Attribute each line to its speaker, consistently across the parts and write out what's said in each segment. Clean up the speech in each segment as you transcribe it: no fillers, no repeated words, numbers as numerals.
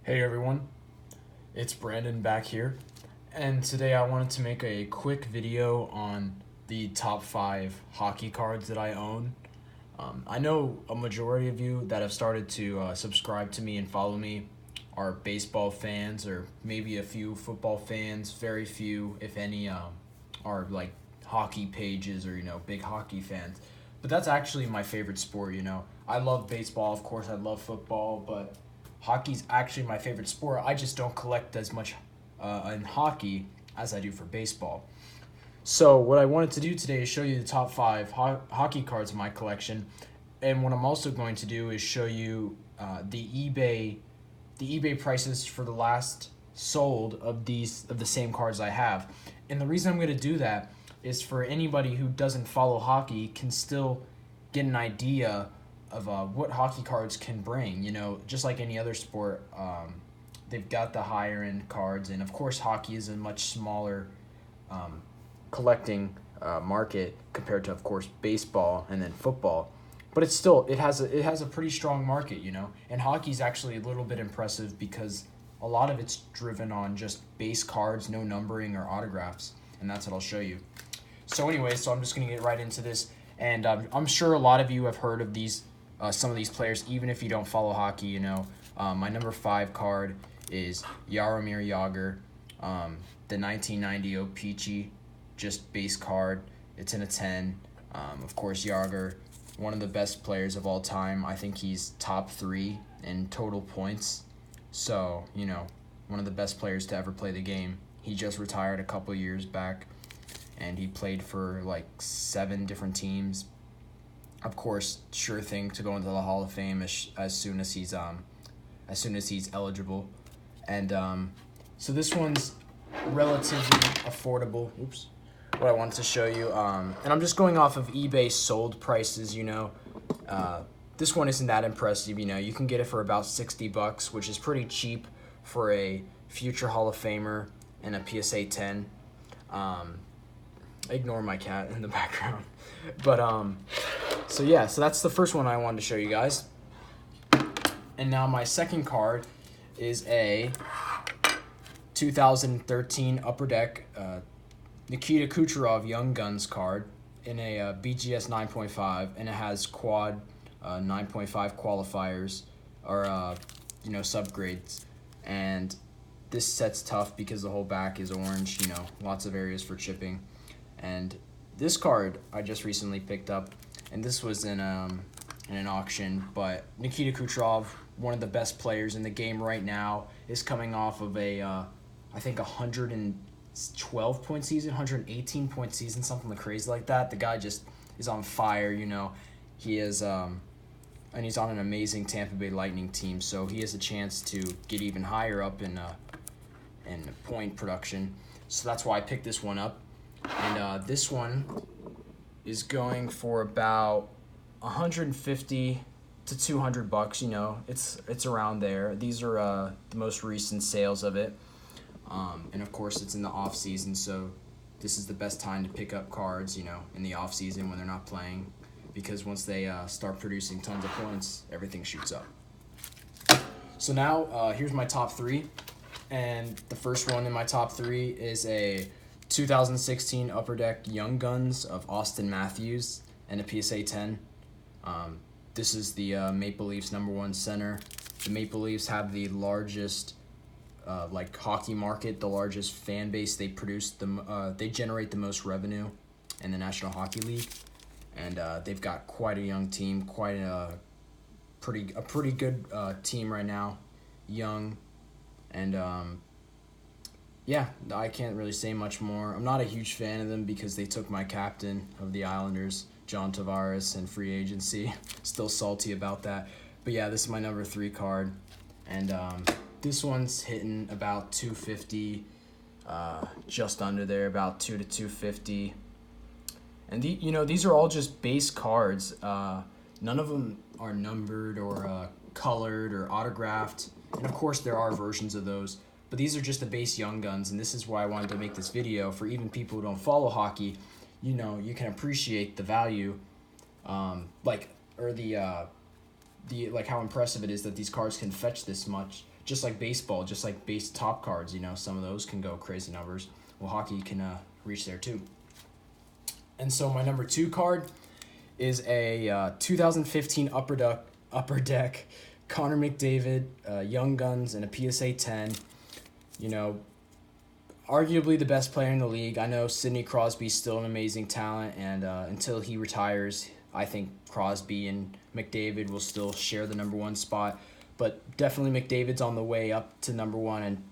Speaker 1: Hey everyone, it's Brandon back here, and today I wanted to make a quick video on the top 5 hockey cards that I own. I know a majority of you that have started to subscribe to me and follow me are baseball fans, or maybe a few football fans. Very few, if any, are like hockey pages or big hockey fans. But that's actually my favorite sport. I love baseball, of course. I love football, but hockey's actually my favorite sport. I just don't collect as much in hockey as I do for baseball. So what I wanted to do today is show you the top 5 hockey cards in my collection, and what I'm also going to do is show you the eBay prices for the last sold of the same cards I have. And the reason I'm going to do that is for anybody who doesn't follow hockey can still get an idea of what hockey cards can bring. Just like any other sport, they've got the higher end cards, and of course, hockey is a much smaller collecting market compared to, of course, baseball and then football. But it has a pretty strong market. And hockey's actually a little bit impressive because a lot of it's driven on just base cards, no numbering or autographs, and that's what I'll show you. So anyway, I'm just gonna get right into this, and I'm sure a lot of you have heard of some of these players, even if you don't follow hockey. My number 5 card is Jaromir Jagr, the 1990 O-Pee-Chee, just base card. It's in a 10. Of course, Jagr, one of the best players of all time. I think he's top 3 in total points. So, one of the best players to ever play the game. He just retired a couple years back, and he played for like 7 different teams. Of course, sure thing to go into the Hall of Fame as soon as he's eligible. And so this one's relatively affordable. Oops. What I wanted to show you, and I'm just going off of eBay sold prices. This one isn't that impressive. You can get it for about $60, which is pretty cheap for a future Hall of Famer and a PSA 10. Ignore my cat in the background. But so that's the first one I wanted to show you guys. And now my second card is a 2013 Upper Deck Nikita Kucherov Young Guns card in a BGS 9.5, and it has quad 9.5 qualifiers, or subgrades. And this set's tough because the whole back is orange. Lots of areas for chipping. And this card I just recently picked up, and this was in an auction. But Nikita Kucherov, one of the best players in the game right now, is coming off of I think 112-point season, 118-point season, something crazy like that. The guy just is on fire. He is, and he's on an amazing Tampa Bay Lightning team, so he has a chance to get even higher up in point production. So that's why I picked this one up. And this one is going for about $150 to $200. It's around there. These are the most recent sales of it. And of course, it's in the off season, so this is the best time to pick up cards. In the off season when they're not playing, because once they start producing tons of points, everything shoots up. So now here's my top 3, and the first one in my top 3 is a 2016 Upper Deck Young Guns of Austin Matthews and a PSA 10. This is the Maple Leafs #1 center. The Maple Leafs have the largest hockey market, the largest fan base. They they generate the most revenue in the National Hockey League, and they've got quite a young team, quite a pretty good team right now, young, and I can't really say much more. I'm not a huge fan of them because they took my captain of the Islanders, John Tavares, in free agency. Still salty about that. But yeah, this is my number 3 card, and this one's hitting about $250, just under there, about $2 to $250. And these are all just base cards. None of them are numbered or colored or autographed. And of course, there are versions of those. But these are just the base Young Guns, and this is why I wanted to make this video for even people who don't follow hockey. You can appreciate the value, how impressive it is that these cards can fetch this much. Just like baseball, just like base top cards, some of those can go crazy numbers. Well, hockey can reach there too. And so my number 2 card is a 2015 Upper Deck Connor McDavid, Young Guns, and a PSA 10. Arguably the best player in the league. I know Sidney Crosby's still an amazing talent, and until he retires, I think Crosby and McDavid will still share the number 1 spot. But definitely McDavid's on the way up to number 1, and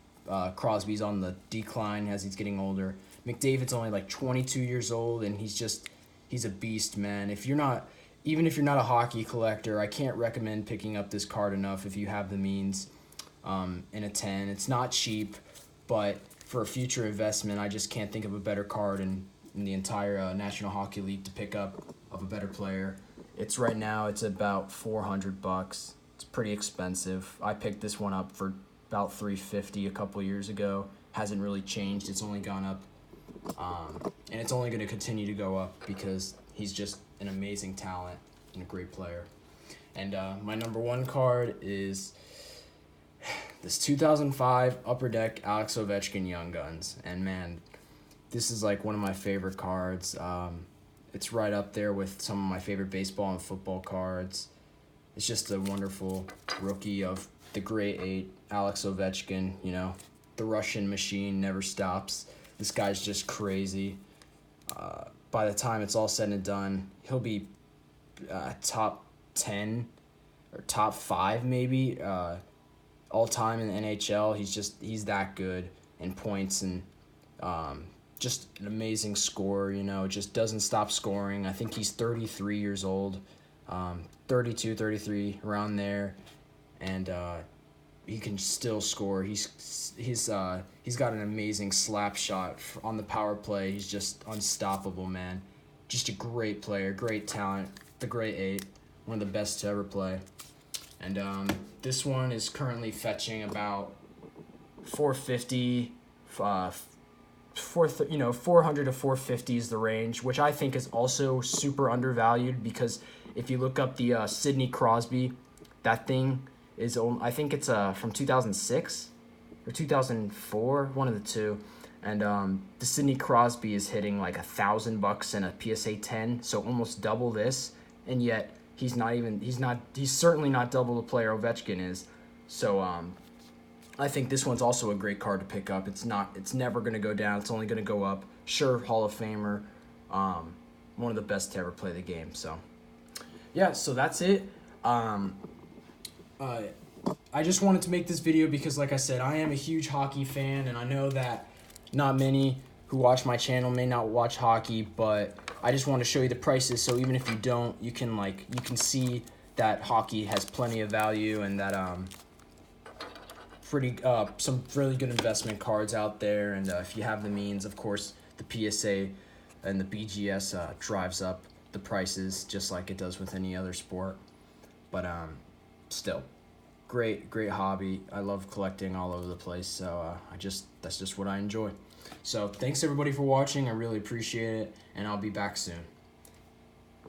Speaker 1: Crosby's on the decline as he's getting older. McDavid's only like 22 years old, and he's a beast, man. Even if you're not a hockey collector, I can't recommend picking up this card enough if you have the means. In a 10, it's not cheap, but for a future investment, I just can't think of a better card in the entire National Hockey League to pick up of a better player. It's about $400. It's pretty expensive. I picked this one up for about $350 a couple years ago. Hasn't really changed. It's only gone up, and it's only going to continue to go up because he's just an amazing talent and a great player. And my number 1 card is this 2005 Upper Deck Alex Ovechkin Young Guns. And man, this is like one of my favorite cards. It's right up there with some of my favorite baseball and football cards. It's just a wonderful rookie of the Great 8, Alex Ovechkin. The Russian machine never stops. This guy's just crazy. By the time it's all said and done, he'll be top 10 or top 5 maybe all time in the NHL. He's that good in points, and just an amazing scorer, just doesn't stop scoring. I think he's 33 years old, 32, 33, around there, and he can still score. He's got an amazing slap shot on the power play. He's just unstoppable, man. Just a great player, great talent, the Great 8, one of the best to ever play. And this one is currently fetching about $450, 400 to 450 is the range, which I think is also super undervalued, because if you look up the Sidney Crosby, that thing is, I think it's from 2006 or 2004, one of the two. And the Sidney Crosby is hitting like $1,000 in a PSA 10, so almost double this, and yet he's certainly not double the player Ovechkin is. So I think this one's also a great card to pick up. It's never going to go down. It's only going to go up. Sure, Hall of Famer, one of the best to ever play the game. So yeah, so that's it. I just wanted to make this video because, like I said, I am a huge hockey fan, and I know that not many who watch my channel may not watch hockey, but I just want to show you the prices, so even if you don't, you can see that hockey has plenty of value, and that some really good investment cards out there. And if you have the means, of course, the PSA and the BGS drives up the prices just like it does with any other sport. But still, great hobby. I love collecting all over the place, so that's just what I enjoy. So thanks everybody for watching. I really appreciate it, and I'll be back soon.